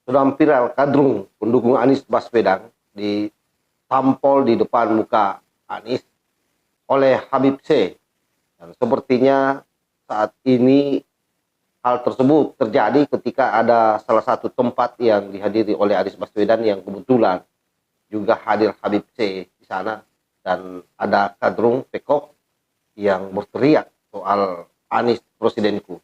Sudah viral kadrung pendukung Anies Baswedan ditampol di depan muka Anies oleh Habib C. Dan sepertinya saat ini hal tersebut terjadi ketika ada salah satu tempat yang dihadiri oleh Anies Baswedan yang kebetulan juga hadir Habib C di sana, dan ada kadrung pekok yang berteriak soal Anies presidenku.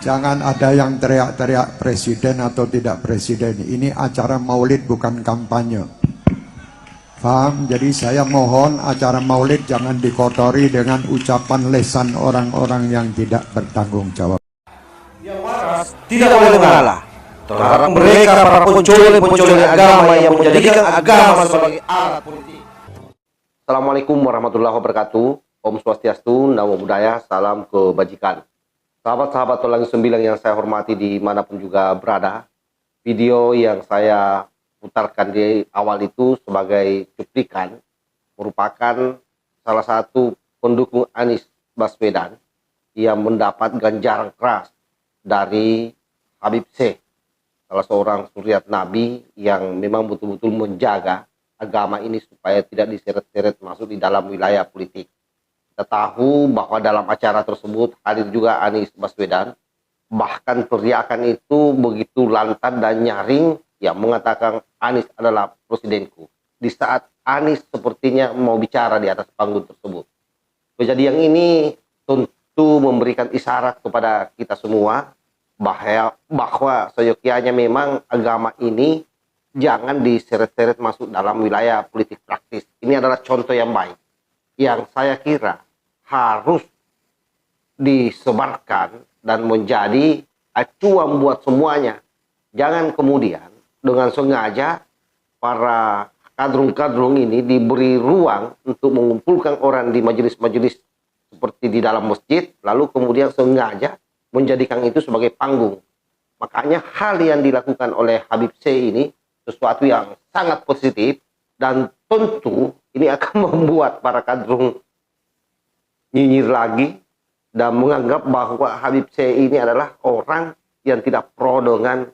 Jangan ada yang teriak-teriak presiden atau tidak presiden. Ini acara maulid bukan kampanye. Paham? Jadi saya mohon acara maulid jangan dikotori dengan ucapan lesan orang-orang yang tidak bertanggung jawab. Yang waras tidak boleh mengalah terhadap mereka para pencuri agama yang menjadikan agama sebagai alat politik. Assalamualaikum warahmatullahi wabarakatuh. Om Swastiastu, Namo Buddhaya, salam kebajikan. Sahabat-sahabat Tulang Sembilan yang saya hormati dimanapun juga berada, video yang saya putarkan di awal itu sebagai cuplikan merupakan salah satu pendukung Anies Baswedan yang mendapat ganjaran keras dari Habib C, salah seorang suriat Nabi yang memang betul-betul menjaga agama ini supaya tidak diseret-seret masuk di dalam wilayah politik. Kita tahu bahwa dalam acara tersebut hadir juga Anies Baswedan, bahkan teriakan itu begitu lantang dan nyaring yang mengatakan Anies adalah presidenku. Di saat Anies sepertinya mau bicara di atas panggung tersebut. Kejadian ini tentu memberikan isyarat kepada kita semua bahwa seyogyanya memang agama ini jangan diseret-seret masuk dalam wilayah politik praktis. Ini adalah contoh yang baik yang saya kira harus disebarkan dan menjadi acuan buat semuanya. Jangan kemudian dengan sengaja para kadrung-kadrung ini diberi ruang untuk mengumpulkan orang di majelis-majelis seperti di dalam masjid, lalu kemudian sengaja menjadikan itu sebagai panggung. Makanya hal yang dilakukan oleh Habib C ini sesuatu yang sangat positif, dan tentu ini akan membuat para kadrung nyinyir lagi dan menganggap bahwa Habib C ini adalah orang yang tidak pro dengan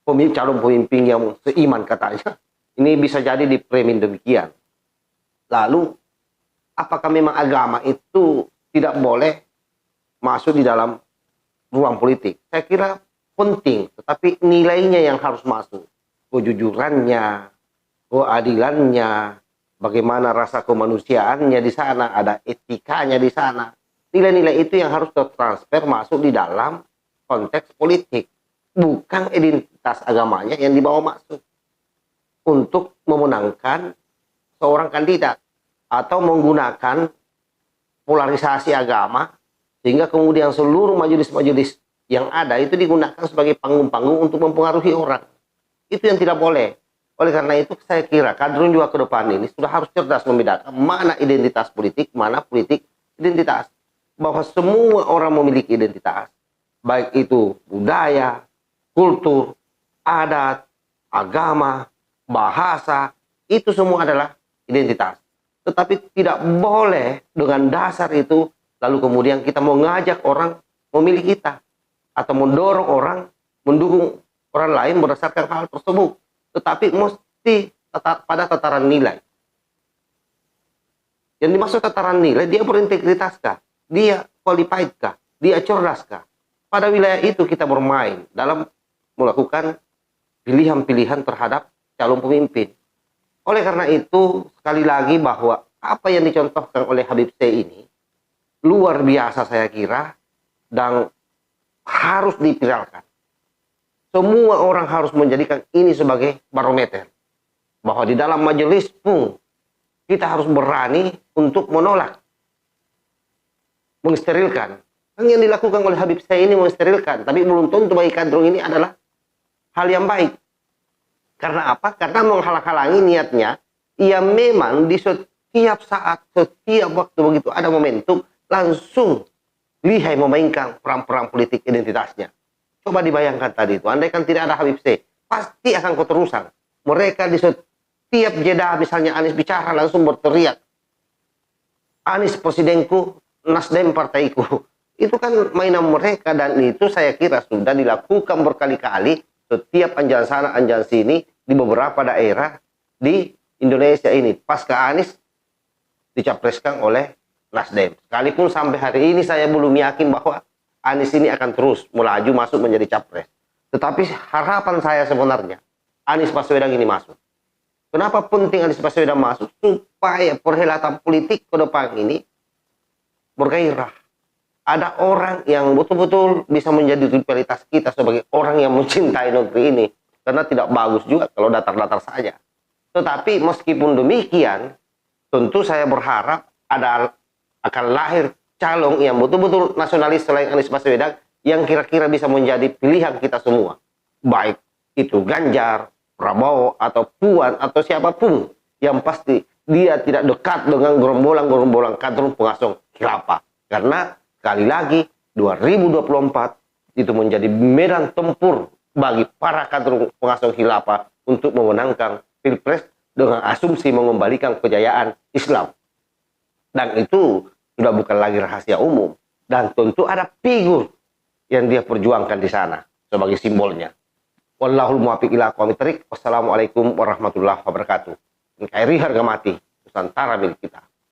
calon pemimpin yang seiman katanya. Ini bisa jadi dipremin demikian. Lalu, apakah memang agama itu tidak boleh masuk di dalam ruang politik? Saya kira penting, tetapi nilainya yang harus masuk. Kejujurannya, keadilannya, bagaimana rasa kemanusiaannya di sana, ada etikanya di sana. Nilai-nilai itu yang harus tertransfer masuk di dalam konteks politik. Bukan identitas agamanya yang dibawa masuk untuk memenangkan seorang kandidat atau menggunakan polarisasi agama sehingga kemudian seluruh majelis-majelis yang ada itu digunakan sebagai panggung-panggung untuk mempengaruhi orang. Itu yang tidak boleh. Oleh karena itu saya kira kadrun juga ke depan ini sudah harus cerdas membedakan mana identitas politik, mana politik identitas. Bahwa semua orang memiliki identitas. Baik itu budaya, kultur, adat, agama, bahasa, itu semua adalah identitas. Tetapi tidak boleh dengan dasar itu lalu kemudian kita mengajak orang memilih kita. Atau mendorong orang mendukung orang lain berdasarkan hal tersebut. Tetapi mesti pada tataran nilai. Yang dimaksud tataran nilai, dia berintegritas kah? Dia qualified kah? Dia cerdas kah? Pada wilayah itu kita bermain dalam melakukan pilihan-pilihan terhadap calon pemimpin. Oleh karena itu, sekali lagi bahwa apa yang dicontohkan oleh Habib C ini luar biasa saya kira dan harus dipiralkan. Semua orang harus menjadikan ini sebagai barometer. Bahwa di dalam majelis pun kita harus berani untuk menolak. Mensterilkan. Yang dilakukan oleh Habib C ini mensterilkan. Tapi belum tentu bagi kadrung ini adalah hal yang baik. Karena apa? Karena menghalang-halangi niatnya. Ia memang di setiap saat, setiap waktu begitu ada momentum, langsung lihai memainkan peran-peran politik identitasnya. Coba dibayangkan tadi itu, andaikan tidak ada Habib C, pasti akan keterusan. Mereka di setiap jeda misalnya Anies bicara langsung berteriak, Anies presidenku, Nasdem partaiku. Itu kan mainan mereka, dan itu saya kira sudah dilakukan berkali-kali setiap anjang sana anjang sini di beberapa daerah di Indonesia ini. Pasca Anies dicapreskan oleh Nasdem. Sekalipun sampai hari ini saya belum yakin bahwa Anies ini akan terus melaju masuk menjadi capres. Tetapi harapan saya sebenarnya Anies Baswedan ini masuk. Kenapa penting Anies Baswedan masuk? Supaya perhelatan politik ke depan ini bergairah. Ada orang yang betul-betul bisa menjadi rivalitas kita sebagai orang yang mencintai negeri ini. Karena tidak bagus juga kalau datar-datar saja. Tetapi meskipun demikian, tentu saya berharap akan lahir calon yang betul-betul nasionalis selain Anies Baswedan yang kira-kira bisa menjadi pilihan kita semua. Baik itu Ganjar, Prabowo, atau Puan, atau siapapun. Yang pasti dia tidak dekat dengan gerombolan-gerombolan kader pengusung khilafah. Karena sekali lagi 2024 itu menjadi medan tempur bagi para kader pengusung khilafah untuk memenangkan Pilpres dengan asumsi mengembalikan kejayaan Islam. Dan itu sudah bukan lagi rahasia umum. Dan tentu ada figur yang dia perjuangkan di sana sebagai simbolnya. Wallahul muwaffiq ila aqwamit thoriq. Wassalamualaikum warahmatullahi wabarakatuh. NKRI harga mati, Nusantara milik kita.